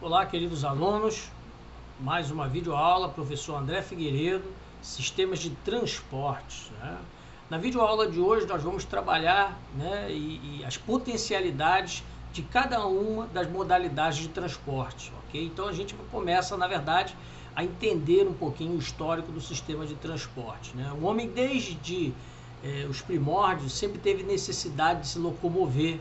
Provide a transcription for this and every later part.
Olá, queridos alunos, mais uma videoaula, professor André Figueiredo, Sistemas de Transportes. Na videoaula de hoje nós vamos trabalhar e as potencialidades de cada uma das modalidades de transporte, ok? Então a gente começa, na verdade, a entender um pouquinho o histórico do sistema de transporte. O homem, desde os primórdios, sempre teve necessidade de se locomover,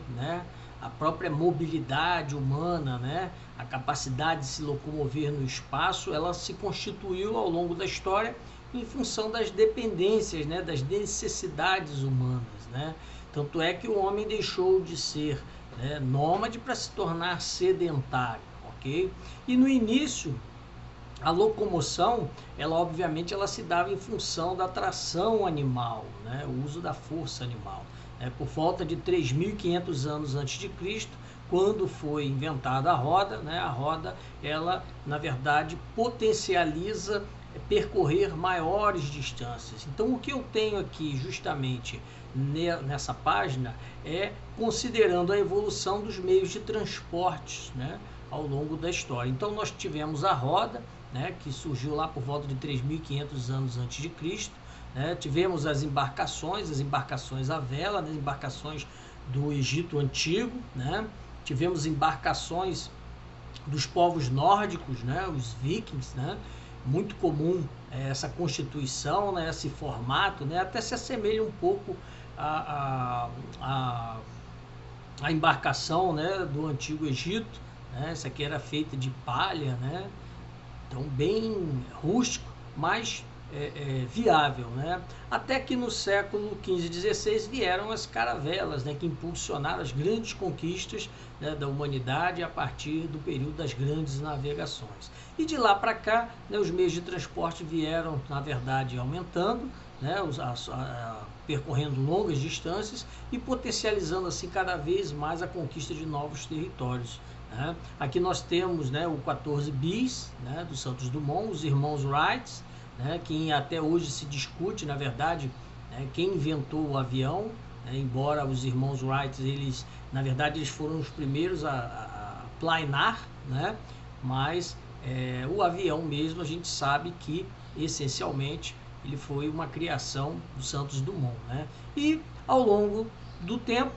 a própria mobilidade humana, a capacidade de se locomover no espaço, ela se constituiu ao longo da história em função das dependências, das necessidades humanas. Tanto é que o homem deixou de ser nômade para se tornar sedentário, ok? E no início, a locomoção, obviamente ela se dava em função da tração animal, o uso da força animal. Por volta de 3.500 anos antes de Cristo, quando foi inventada a roda, a roda, ela, na verdade, potencializa percorrer maiores distâncias. Então, o que eu tenho aqui, justamente, nessa página, é considerando a evolução dos meios de transporte, ao longo da história. Então, nós tivemos a roda, que surgiu lá por volta de 3.500 anos antes de Cristo. Tivemos as embarcações à vela, as embarcações do Egito Antigo, tivemos embarcações dos povos nórdicos, os vikings, muito comum essa constituição, esse formato, até se assemelha um pouco à embarcação do Antigo Egito, essa aqui era feita de palha, então bem rústico, mas viável, até que no século XV e XVI vieram as caravelas, que impulsionaram as grandes conquistas da humanidade a partir do período das grandes navegações. E de lá para cá, os meios de transporte vieram, na verdade, aumentando, percorrendo longas distâncias e potencializando assim cada vez mais a conquista de novos territórios. Aqui nós temos o 14 bis, do Santos Dumont, os irmãos Wright, que até hoje se discute, na verdade, quem inventou o avião, embora os irmãos Wright, eles, na verdade, eles foram os primeiros a planar, mas o avião mesmo, a gente sabe que, essencialmente, ele foi uma criação do Santos Dumont. E, ao longo do tempo,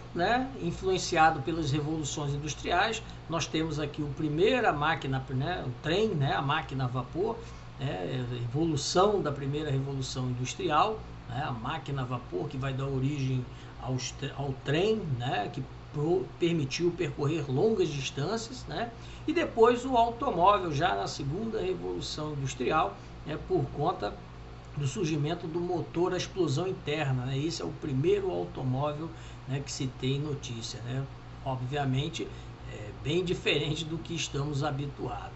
influenciado pelas revoluções industriais, nós temos aqui a primeira máquina, o trem, a máquina a vapor, evolução da primeira revolução industrial, a máquina a vapor que vai dar origem ao trem, que permitiu percorrer longas distâncias, e depois o automóvel, já na segunda revolução industrial, por conta do surgimento do motor a explosão interna. Esse é o primeiro automóvel que se tem notícia, obviamente bem diferente do que estamos habituados.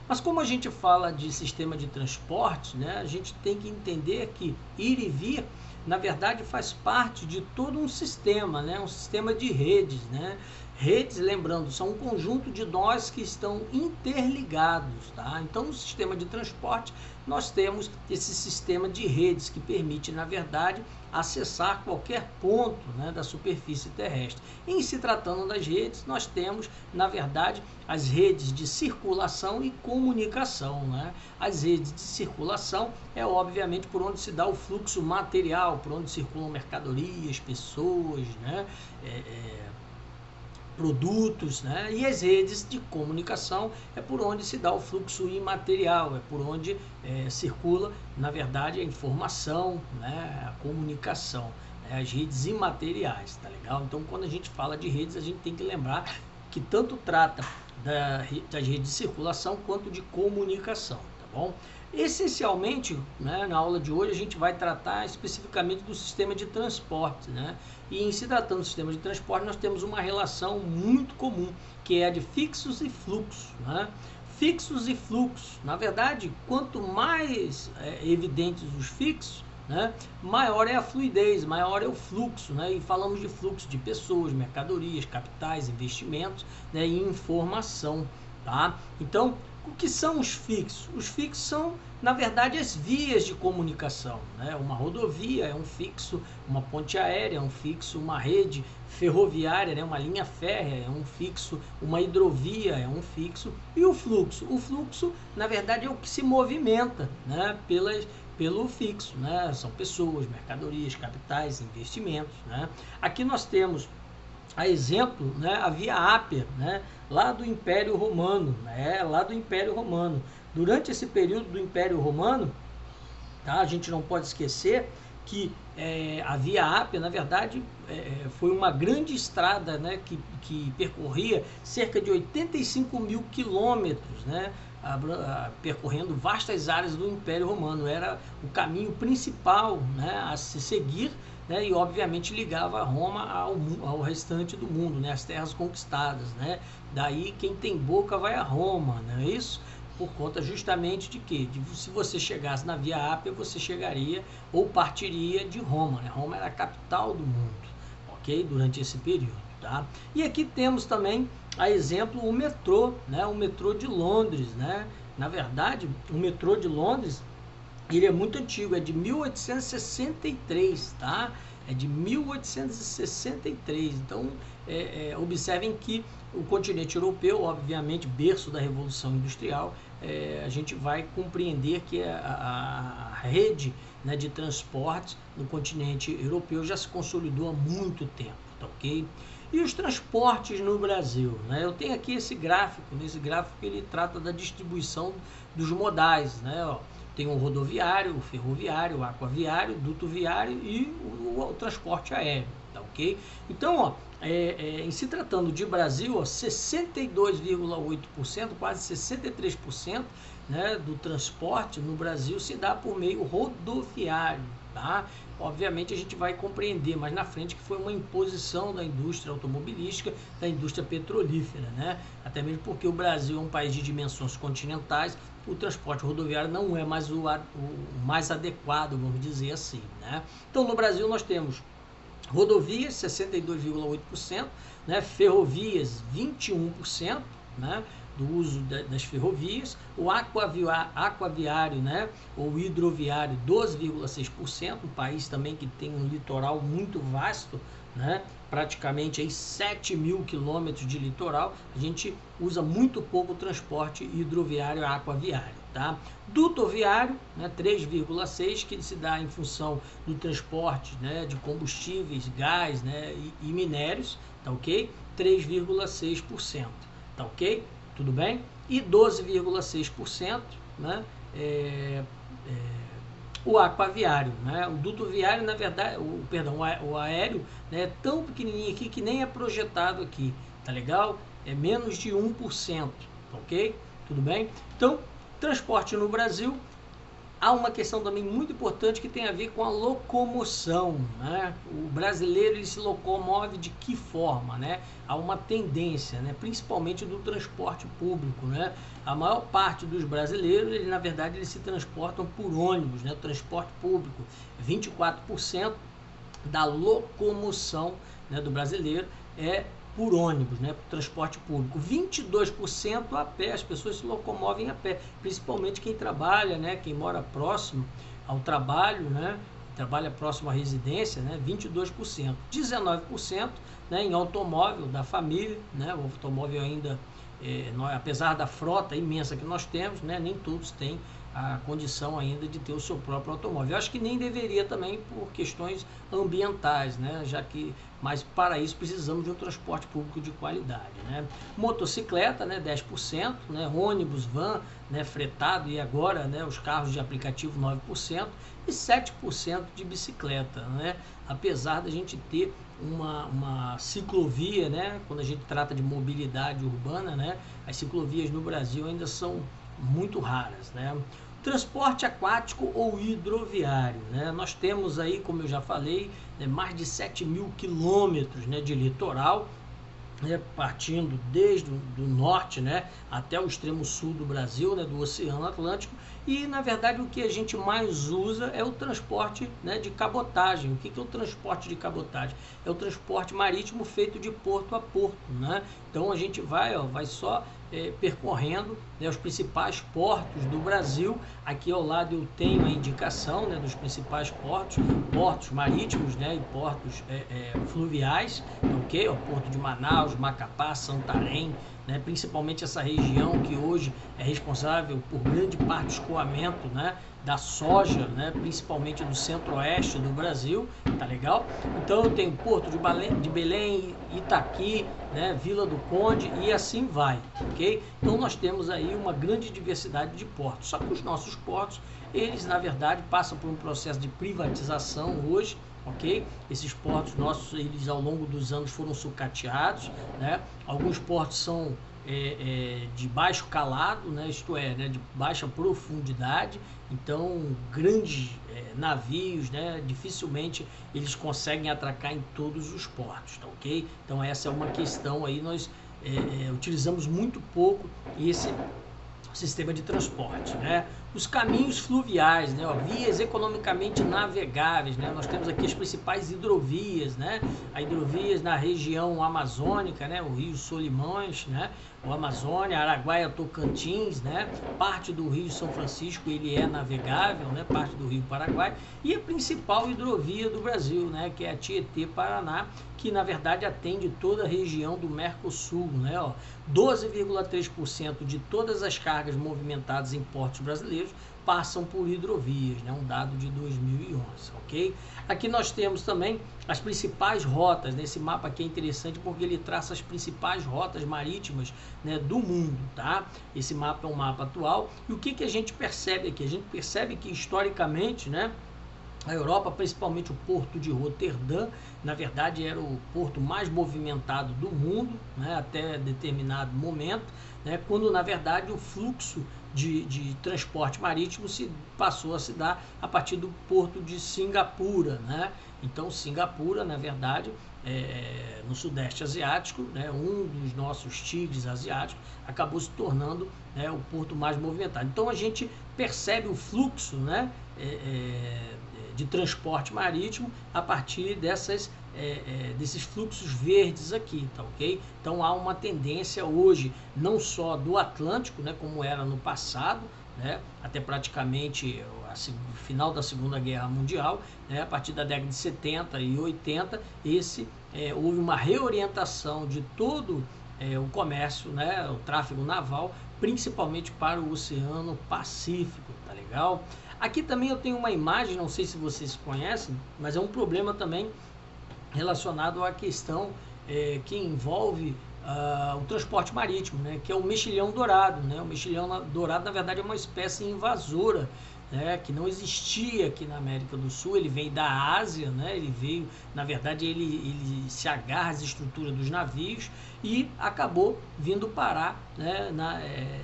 Mas como a gente fala de sistema de transporte, a gente tem que entender que ir e vir, na verdade, faz parte de todo um sistema, um sistema de redes. Redes, lembrando, são um conjunto de nós que estão interligados. Então, no sistema de transporte, nós temos esse sistema de redes que permite, na verdade, acessar qualquer ponto da superfície terrestre. Em se tratando das redes, nós temos, na verdade, as redes de circulação e comunicação. As redes de circulação é, obviamente, por onde se dá o fluxo material, por onde circulam mercadorias, pessoas, produtos, e as redes de comunicação é por onde se dá o fluxo imaterial, é por onde circula, na verdade, a informação, a comunicação, as redes imateriais, tá legal? Então, quando a gente fala de redes, a gente tem que lembrar que tanto trata das redes de circulação quanto de comunicação, tá bom? Essencialmente, na aula de hoje, a gente vai tratar especificamente do sistema de transporte, E em se tratando do sistema de transporte, nós temos uma relação muito comum, que é a de fixos e fluxos. Fixos e fluxos. Na verdade, quanto mais evidentes os fixos, maior é a fluidez, maior é o fluxo, e falamos de fluxo de pessoas, mercadorias, capitais, investimentos, e informação. Então, o que são os fixos? Os fixos são na verdade, as vias de comunicação, né? Uma rodovia é um fixo, uma ponte aérea é um fixo, uma rede ferroviária, né? Uma linha férrea é um fixo, uma hidrovia é um fixo, e o fluxo? O fluxo, na verdade, é o que se movimenta, né? Pelo fixo, né? São pessoas, mercadorias, capitais, investimentos, né? Aqui nós temos, a exemplo, né, a Via Ápia, né, lá do Império Romano, né, lá do Império Romano. Durante esse período do Império Romano, tá, a gente não pode esquecer que a Via Ápia, na verdade, foi uma grande estrada, né, que percorria cerca de 85 mil quilômetros, né, percorrendo vastas áreas do Império Romano. Era o caminho principal, né, a se seguir, né, e obviamente ligava Roma ao restante do mundo, né, as terras conquistadas, né. Daí quem tem boca vai a Roma, não é isso? Por conta justamente de quê? Se você chegasse na Via Ápia, você chegaria ou partiria de Roma, né? Roma era a capital do mundo, ok? Durante esse período, tá? E aqui temos também, a exemplo, o metrô, né? O metrô de Londres, né? Na verdade, o metrô de Londres, ele é muito antigo, é de 1863, tá? É de 1863. Então, observem que o continente europeu, obviamente, berço da Revolução Industrial, a gente vai compreender que a rede, né, de transportes no continente europeu já se consolidou há muito tempo, tá ok? E os transportes no Brasil, né? Eu tenho aqui esse gráfico, nesse gráfico ele trata da distribuição dos modais, né? Ó, tem o rodoviário, o ferroviário, o aquaviário, o duto viário e o transporte aéreo, tá ok? Então, ó, em se tratando de Brasil, 62,8%, quase 63%, né, do transporte no Brasil se dá por meio rodoviário, tá? Obviamente a gente vai compreender mais na frente que foi uma imposição da indústria automobilística, da indústria petrolífera, né? Até mesmo porque o Brasil é um país de dimensões continentais, o transporte rodoviário não é mais o mais adequado, vamos dizer assim, né? Então no Brasil nós temos rodovias 62,8%, né? Ferrovias 21%, né? Do uso das ferrovias, o aquaviário, né, ou hidroviário 12,6%, um país também que tem um litoral muito vasto, né, praticamente aí 7 mil quilômetros de litoral. A gente usa muito pouco o transporte hidroviário e aquaviário, tá? Dutoviário, né, 3,6%, que se dá em função do transporte, né, de combustíveis, gás, né, e minérios, tá ok? 3,6%, tá ok? Tudo bem? E 12,6%, né, o aquaviário, né? O duto viário, na verdade, o aéreo, né, é tão pequenininho aqui que nem é projetado aqui, tá legal? É menos de 1%, ok? Tudo bem? Então, transporte no Brasil, há uma questão também muito importante que tem a ver com a locomoção, né? O brasileiro ele se locomove de que forma, né? Há uma tendência, né? Principalmente do transporte público, né? A maior parte dos brasileiros, na verdade, eles se transportam por ônibus, né? O transporte público, 24% da locomoção, né, do brasileiro é por ônibus, né, por transporte público. 22% a pé, as pessoas se locomovem a pé, principalmente quem trabalha, né, quem mora próximo ao trabalho, né, trabalha próximo à residência, né, 22%. 19%, né, em automóvel da família, né, o automóvel ainda, apesar da frota imensa que nós temos, né, nem todos têm a condição ainda de ter o seu próprio automóvel. Eu acho que nem deveria também por questões ambientais, né? Já que, mas para isso precisamos de um transporte público de qualidade, né? Motocicleta, né? 10%, né? Ônibus, van, né? Fretado e agora, né? Os carros de aplicativo 9% e 7% de bicicleta, né? Apesar da gente ter uma ciclovia, né? Quando a gente trata de mobilidade urbana, né? As ciclovias no Brasil ainda são muito raras, né? Transporte aquático ou hidroviário, né? Nós temos aí, como eu já falei, né, mais de 7 mil quilômetros, né, de litoral, né, partindo desde do norte, né, até o extremo sul do Brasil, né, do Oceano Atlântico, E, na verdade, o que a gente mais usa é o transporte, né, de cabotagem. O que é o transporte de cabotagem? É o transporte marítimo feito de porto a porto, né? Então, a gente vai só percorrendo, né, os principais portos do Brasil. Aqui ao lado eu tenho a indicação, né, dos principais portos marítimos, né, e portos fluviais, ok? O porto de Manaus, Macapá, Santarém, né, principalmente essa região que hoje é responsável por grande parte do escoamento, né, da soja, né, principalmente do centro-oeste do Brasil, tá legal? Então eu tenho Porto de Belém, Itaqui, né, Vila do Conde e assim vai, ok? Então nós temos aí uma grande diversidade de portos, só que os nossos portos, eles na verdade passam por um processo de privatização hoje, ok? Esses portos nossos, eles ao longo dos anos foram sucateados, né? Alguns portos são de baixo calado, né? Isto é, né, de baixa profundidade, então grandes navios, né, dificilmente eles conseguem atracar em todos os portos, tá, ok? Então essa é uma questão aí, nós utilizamos muito pouco esse sistema de transporte, né? Os caminhos fluviais, né? Vias economicamente navegáveis, né? Nós temos aqui as principais hidrovias, né? A hidrovias na região amazônica, né? O Rio Solimões, né? O Amazônia, Araguaia, Tocantins, né? Parte do Rio São Francisco ele é navegável, né? Parte do Rio Paraguai, e a principal hidrovia do Brasil, né? Que é a Tietê-Paraná, que na verdade atende toda a região do Mercosul, né? 12,3% de todas as cargas movimentadas em portos brasileiros passam por hidrovias, né? Um dado de 2011, ok? Aqui nós temos também as principais rotas, né? Esse mapa aqui é interessante porque ele traça as principais rotas marítimas, né, do mundo, tá? Esse mapa é um mapa atual, e o que a gente percebe aqui? A gente percebe que historicamente, né, a Europa, principalmente o porto de Roterdã, na verdade era o porto mais movimentado do mundo, né, até determinado momento, né, quando na verdade o fluxo de transporte marítimo passou a se dar a partir do porto de Singapura, né? Então Singapura, na verdade, no Sudeste Asiático, né, um dos nossos tigres asiáticos, acabou se tornando, né, o porto mais movimentado. Então a gente percebe o fluxo, né, de transporte marítimo a partir desses fluxos verdes aqui, tá, ok? Então há uma tendência hoje, não só do Atlântico, né, como era no passado, né, até praticamente o final da Segunda Guerra Mundial, né, a partir da década de 70 e 80, houve uma reorientação de todo o comércio, né, o tráfego naval, principalmente para o Oceano Pacífico, tá legal? Aqui também eu tenho uma imagem, não sei se vocês conhecem, mas é um problema também relacionado à questão que envolve o transporte marítimo, né, que é o mexilhão dourado, né? O mexilhão dourado, na verdade, é uma espécie invasora, né, que não existia aqui na América do Sul. Ele vem da Ásia, né? Ele veio, na verdade, ele se agarra às estruturas dos navios e acabou vindo parar, né,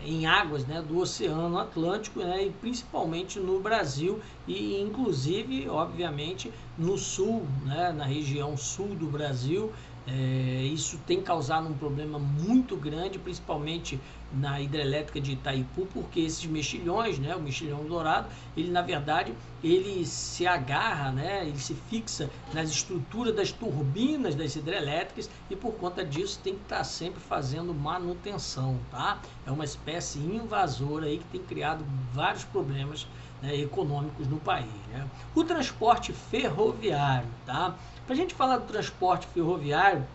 em águas, né, do Oceano Atlântico, né, e principalmente no Brasil e inclusive, obviamente, no sul, né, na região sul do Brasil. Isso tem causado um problema muito grande, principalmente na hidrelétrica de Itaipu, porque esses mexilhões, né, o mexilhão dourado, ele na verdade ele se agarra, né, ele se fixa nas estruturas das turbinas das hidrelétricas e por conta disso tem que estar sempre fazendo manutenção, tá? É uma espécie invasora aí que tem criado vários problemas, né, econômicos no país, né? O transporte ferroviário, tá? Para a gente falar do transporte ferroviário,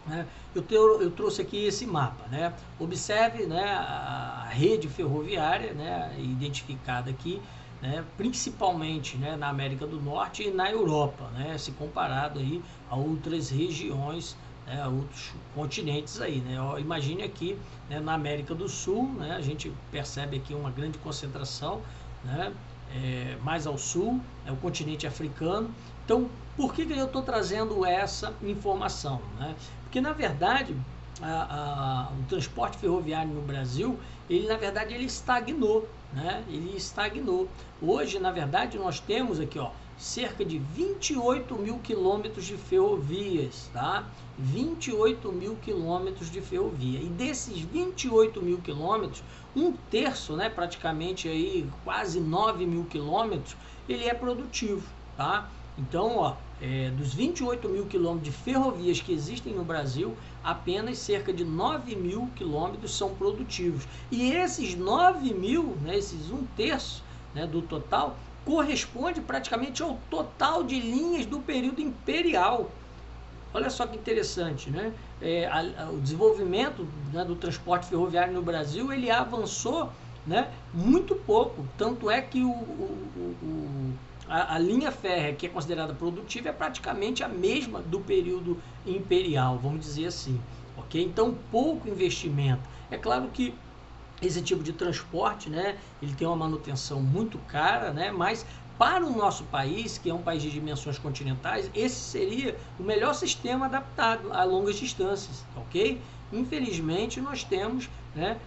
né, eu trouxe aqui esse mapa, né? Observe, né, a rede ferroviária, né, identificada aqui, né, principalmente, né, na América do Norte e na Europa, né, se comparado aí a outras regiões, né, a outros continentes aí, né? Imagine aqui, né, na América do Sul, né, a gente percebe aqui uma grande concentração, né, mais ao sul, é o continente africano. Então, por que eu estou trazendo essa informação, né? Porque, na verdade, o transporte ferroviário no Brasil, ele, na verdade, ele estagnou, né? Ele estagnou. Hoje, na verdade, nós temos aqui, ó, cerca de 28 mil quilômetros de ferrovias, tá? 28 mil quilômetros de ferrovia. E desses 28 mil quilômetros, um terço, né, praticamente aí quase 9 mil quilômetros, ele é produtivo, tá? Então, ó, dos 28 mil quilômetros de ferrovias que existem no Brasil, apenas cerca de 9 mil quilômetros são produtivos. E esses 9 mil, né, esses um terço, né, do total, corresponde praticamente ao total de linhas do período imperial. Olha só que interessante, né? O desenvolvimento, né, do transporte ferroviário no Brasil, ele avançou, né, muito pouco. Tanto é que a linha férrea que é considerada produtiva é praticamente a mesma do período imperial, vamos dizer assim. Ok? Então, pouco investimento. É claro que esse tipo de transporte, né, ele tem uma manutenção muito cara, né, mas para o nosso país, que é um país de dimensões continentais, esse seria o melhor sistema adaptado a longas distâncias, ok? Infelizmente, nós temos, né,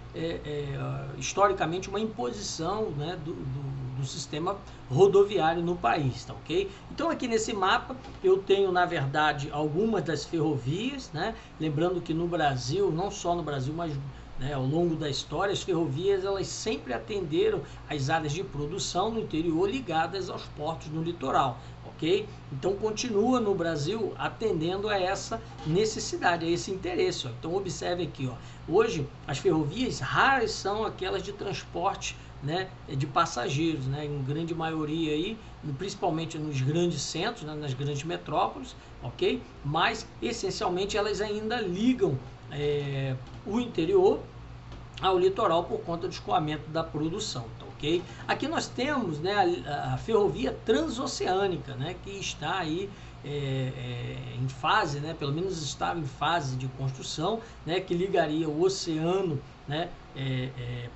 historicamente, uma imposição, né, do sistema rodoviário no país, tá, ok? Então, aqui nesse mapa, eu tenho, na verdade, algumas das ferrovias, né? Lembrando que no Brasil, não só no Brasil, mas, né, ao longo da história, as ferrovias elas sempre atenderam às áreas de produção no interior ligadas aos portos no litoral, ok? Então continua no Brasil atendendo a essa necessidade, a esse interesse. Ó. Então observe aqui, ó, hoje as ferrovias raras são aquelas de transporte, né, de passageiros, né, em grande maioria aí, principalmente nos grandes centros, né, nas grandes metrópoles, ok? Mas essencialmente elas ainda ligam o interior ao litoral por conta do escoamento da produção, tá, ok? Aqui nós temos, né, a ferrovia transoceânica, né, que está aí em fase, né, pelo menos estava em fase de construção, né, que ligaria o oceano, né,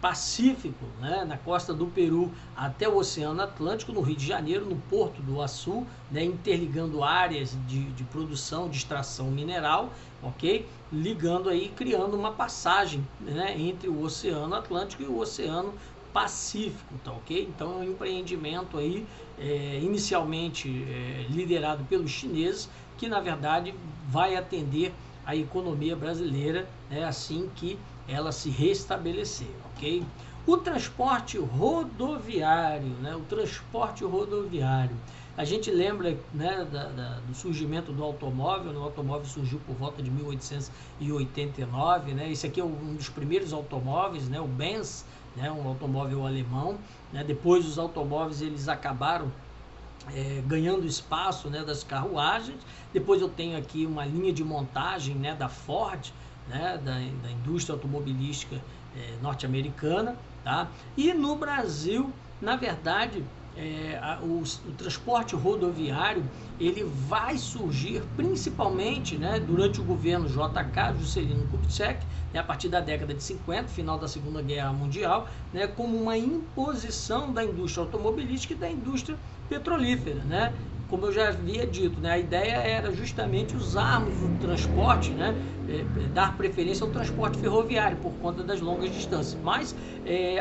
Pacífico, né, na costa do Peru até o Oceano Atlântico, no Rio de Janeiro, no Porto do Açu, né, interligando áreas de produção, de extração mineral, ok? Ligando aí, criando uma passagem, né, entre o Oceano Atlântico e o Oceano Pacífico, tá, ok? Então é um empreendimento aí, inicialmente liderado pelos chineses, que na verdade vai atender a economia brasileira, né, assim que ela se restabelecer, ok? O transporte rodoviário, né, o transporte rodoviário, a gente lembra, né, do surgimento do automóvel, né? O automóvel surgiu por volta de 1889, né? Esse aqui é um dos primeiros automóveis, né, o Benz, né, um automóvel alemão, né? Depois os automóveis eles acabaram ganhando espaço, né, das carruagens. Depois eu tenho aqui uma linha de montagem, né, da Ford, né, da indústria automobilística norte-americana, tá? E no Brasil, na verdade, o transporte rodoviário ele vai surgir principalmente, né, durante o governo JK, Juscelino Kubitschek, né, a partir da década de 50, final da Segunda Guerra Mundial, né, como uma imposição da indústria automobilística e da indústria petrolífera, né? Como eu já havia dito, né, a ideia era justamente usarmos o transporte, né, dar preferência ao transporte ferroviário por conta das longas distâncias. Mas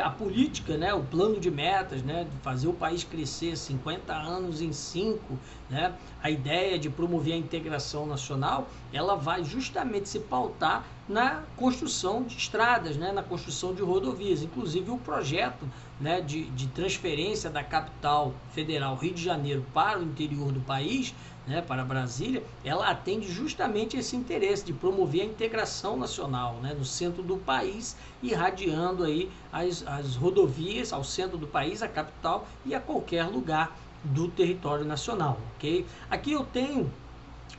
a política, né, o plano de metas, né, de fazer o país crescer 50 anos em 5, né, a ideia de promover a integração nacional, ela vai justamente se pautar na construção de estradas, né, na construção de rodovias. Inclusive o projeto, né, de transferência da capital federal Rio de Janeiro para o interior do país, né, para Brasília, ela atende justamente esse interesse de promover a integração nacional, né, no centro do país, irradiando aí as rodovias ao centro do país, a capital e a qualquer lugar do território nacional, ok? Aqui eu tenho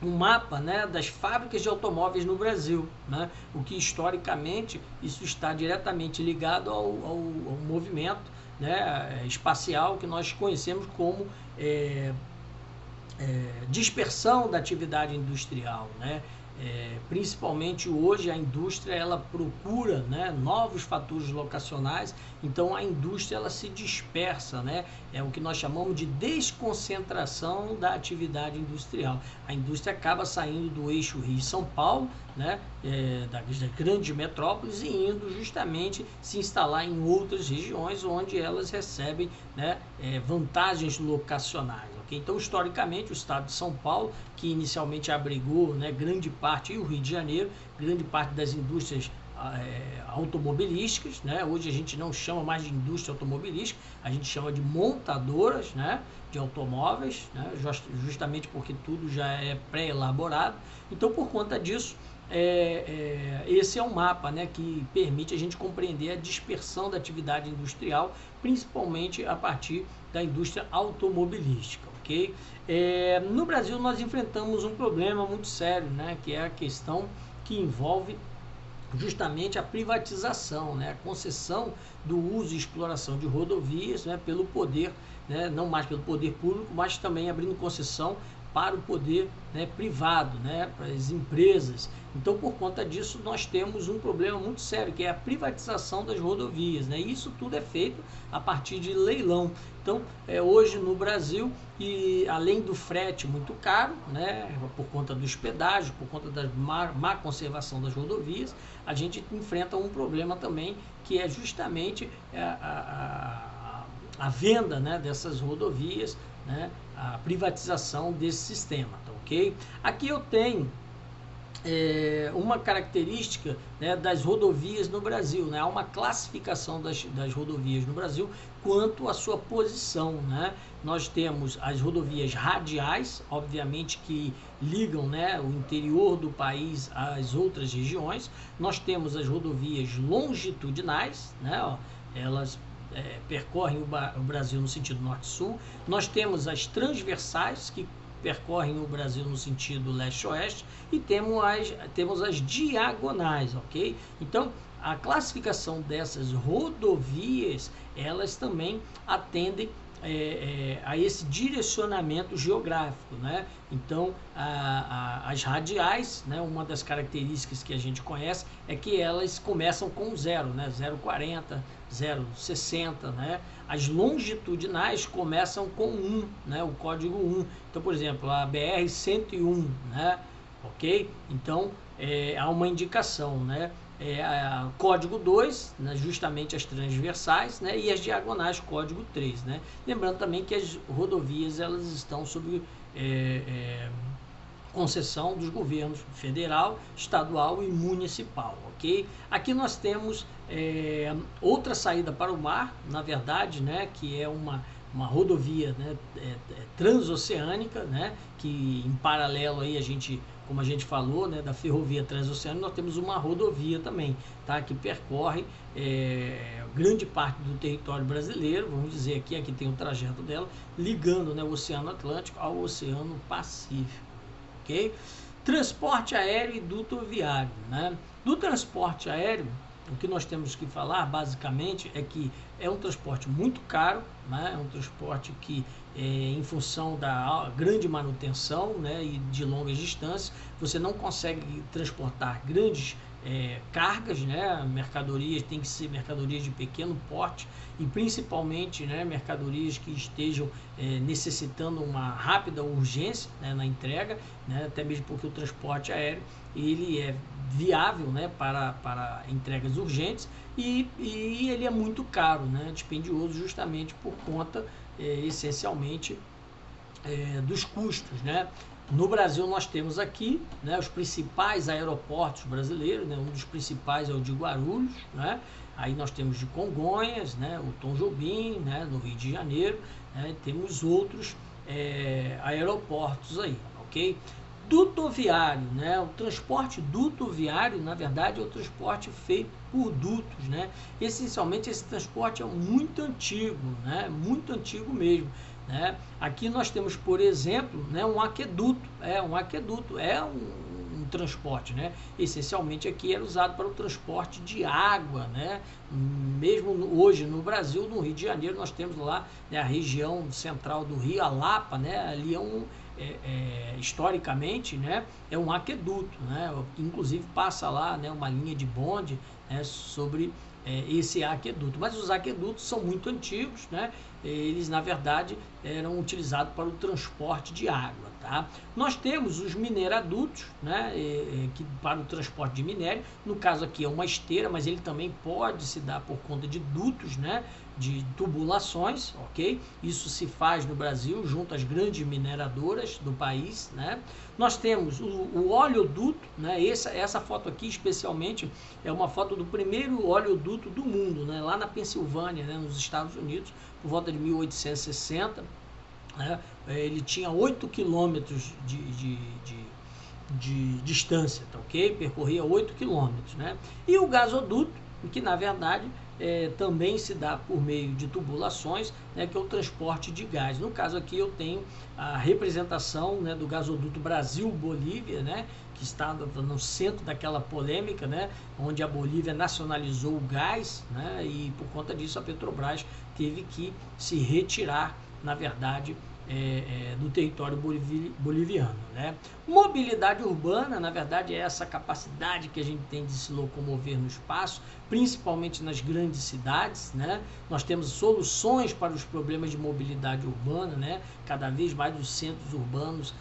um mapa, né, das fábricas de automóveis no Brasil, né, o que historicamente isso está diretamente ligado ao movimento, né, espacial que nós conhecemos como dispersão da atividade industrial, né? Principalmente hoje a indústria ela procura, né, novos fatores locacionais, então a indústria ela se dispersa, né? É o que nós chamamos de desconcentração da atividade industrial. A indústria acaba saindo do eixo Rio-São Paulo, né, das grandes metrópoles e indo justamente se instalar em outras regiões onde elas recebem, né, vantagens locacionais. Okay? Então, historicamente, o estado de São Paulo, que inicialmente abrigou, né, grande parte, e o Rio de Janeiro, grande parte das indústrias automobilísticas, né? Hoje a gente não chama mais de indústria automobilística, a gente chama de montadoras, né, de automóveis, né, justamente porque tudo já é pré-elaborado. Então, por conta disso, esse é um mapa, né, que permite a gente compreender a dispersão da atividade industrial, principalmente a partir da indústria automobilística. Okay? No Brasil nós enfrentamos um problema muito sério, né, que é a questão que envolve justamente a privatização, né, a concessão do uso e exploração de rodovias, né, pelo poder, né, não mais pelo poder público, mas também abrindo concessão para o poder, né, privado, né, para as empresas. Então, por conta disso, nós temos um problema muito sério, que é a privatização das rodovias, né? Isso tudo é feito a partir de leilão. Então, hoje no Brasil, e além do frete muito caro, né, por conta do pedágio, por conta da má conservação das rodovias, a gente enfrenta um problema também, que é justamente a venda, né, dessas rodovias, né, a privatização desse sistema, tá ok? Aqui eu tenho uma característica, né, das rodovias no Brasil, né? Há uma classificação das rodovias no Brasil quanto à sua posição, né? Nós temos as rodovias radiais, obviamente que ligam, né, o interior do país às outras regiões. Nós temos as rodovias longitudinais, né? Ó, elas percorrem o Brasil no sentido norte-sul. Nós temos as transversais, que percorrem o Brasil no sentido leste-oeste, e temos as diagonais, ok? Então, a classificação dessas rodovias, elas também atendem a esse direcionamento geográfico, né? Então, as radiais, né, uma das características que a gente conhece é que elas começam com zero, né? 0,40, 0,60, né? As longitudinais começam com 1, né? O código 1. Então, por exemplo, a BR-101, né? Ok? Então, há uma indicação, né? Código 2, né, justamente as transversais, né, e as diagonais, código 3. Né? Lembrando também que as rodovias elas estão sob concessão dos governos federal, estadual e municipal. Okay? Aqui nós temos outra saída para o mar, na verdade, né, que é uma rodovia, né, transoceânica, né, que em paralelo aí como a gente falou, né, da ferrovia transoceânica, nós temos uma rodovia também, tá, que percorre grande parte do território brasileiro, vamos dizer aqui tem o trajeto dela, ligando, né, o Oceano Atlântico ao Oceano Pacífico. Okay? Transporte aéreo e dutoviário, né? Do transporte aéreo, o que nós temos que falar basicamente é que é um transporte muito caro, né? É um transporte que, em função da grande manutenção, né, e de longas distâncias, você não consegue transportar grandes cargas, né? Mercadorias tem que ser mercadorias de pequeno porte e principalmente, né, mercadorias que estejam necessitando uma rápida urgência, né, na entrega, né? Até mesmo porque o transporte aéreo ele é viável, né, para entregas urgentes e ele é muito caro, né, dispendioso justamente por conta essencialmente dos custos, né. No Brasil nós temos aqui, né, os principais aeroportos brasileiros, né, um dos principais é o de Guarulhos, né, aí nós temos de Congonhas, né, o Tom Jobim, né, no Rio de Janeiro, né, temos outros aeroportos aí, ok? Dutoviário, né? O transporte dutoviário, na verdade, é o transporte feito por dutos, né? Essencialmente, esse transporte é muito antigo, né? Muito antigo mesmo, né? Aqui nós temos, por exemplo, né, um aqueduto, um transporte, né? Essencialmente aqui era usado para o transporte de água, né? Mesmo hoje no Brasil, no Rio de Janeiro, nós temos lá, né, a região central do Rio, a Lapa, né? Ali historicamente, né, é um aqueduto, né, inclusive passa lá, né, uma linha de bonde, né, sobre esse aqueduto, mas os aquedutos são muito antigos, né, eles na verdade eram utilizados para o transporte de água. Tá? Nós temos os mineradutos, né, que para o transporte de minério, no caso aqui é uma esteira, mas ele também pode se dar por conta de dutos, né, de tubulações, ok? Isso se faz no Brasil junto às grandes mineradoras do país, né? Nós temos o oleoduto, né? Essa foto aqui especialmente é uma foto do primeiro oleoduto do mundo, né? Lá na Pensilvânia, né, nos Estados Unidos, por volta de 1860. Né? Ele tinha 8 quilômetros de distância, tá, ok? Percorria 8 quilômetros, né? E o gasoduto, que na verdade também se dá por meio de tubulações, né, que é o transporte de gás. No caso aqui eu tenho a representação, né, do gasoduto Brasil-Bolívia, né, que está no centro daquela polêmica, né, onde a Bolívia nacionalizou o gás, né, e por conta disso a Petrobras teve que se retirar, na verdade, do território boliviano. Né? Mobilidade urbana, na verdade, é essa capacidade que a gente tem de se locomover no espaço, principalmente nas grandes cidades. Né? Nós temos soluções para os problemas de mobilidade urbana, né? Cada vez mais os centros urbanos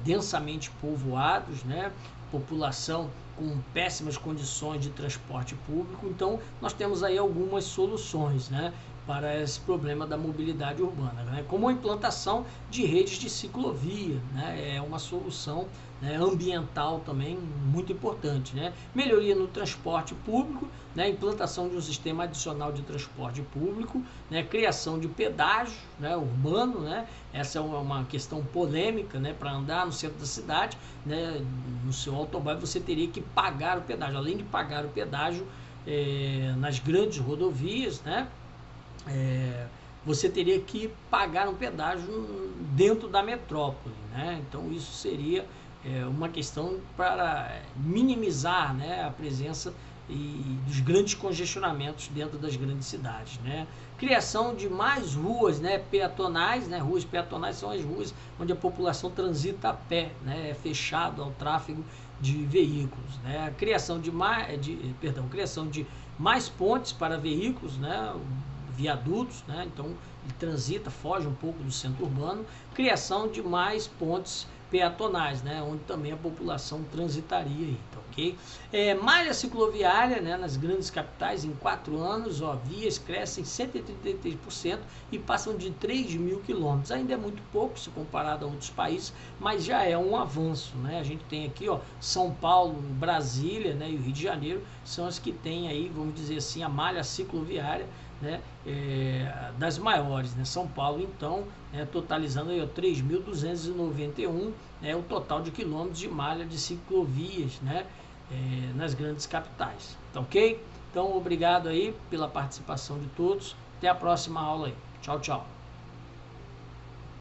densamente povoados, né? População com péssimas condições de transporte público. Então, nós temos aí algumas soluções, né, para esse problema da mobilidade urbana, né? Como a implantação de redes de ciclovia, né? É uma solução, né, ambiental também muito importante, né? Melhoria no transporte público, né? Implantação de um sistema adicional de transporte público, né? Criação de pedágio, né, urbano, né? Essa é uma questão polêmica, né? Para andar no centro da cidade, né, no seu automóvel você teria que pagar o pedágio, além de pagar o pedágio nas grandes rodovias, né? Você teria que pagar um pedágio dentro da metrópole, né? Então isso seria uma questão para minimizar, né, a presença dos grandes congestionamentos dentro das grandes cidades, né? Criação de mais ruas, né, peatonais, né? Ruas peatonais são as ruas onde a população transita a pé, né? É fechado ao tráfego de veículos, né? Criação de mais pontes para veículos, né? Viadutos, né? Então ele transita, foge um pouco do centro urbano. Criação de mais pontes peatonais, né, onde também a população transitaria aí, tá, ok? Malha cicloviária, né, nas grandes capitais, em 4 anos, ó, vias crescem 133% e passam de 3.000 quilômetros. Ainda é muito pouco se comparado a outros países, mas já é um avanço, né? A gente tem aqui, ó, São Paulo, Brasília, né, e o Rio de Janeiro são as que têm aí, vamos dizer assim, a malha cicloviária, né, das maiores, né? São Paulo, então, totalizando aí 3.291, né, o total de quilômetros de malha de ciclovias, né, nas grandes capitais, tá, ok? Então, obrigado aí pela participação de todos, até a próxima aula aí, tchau, tchau.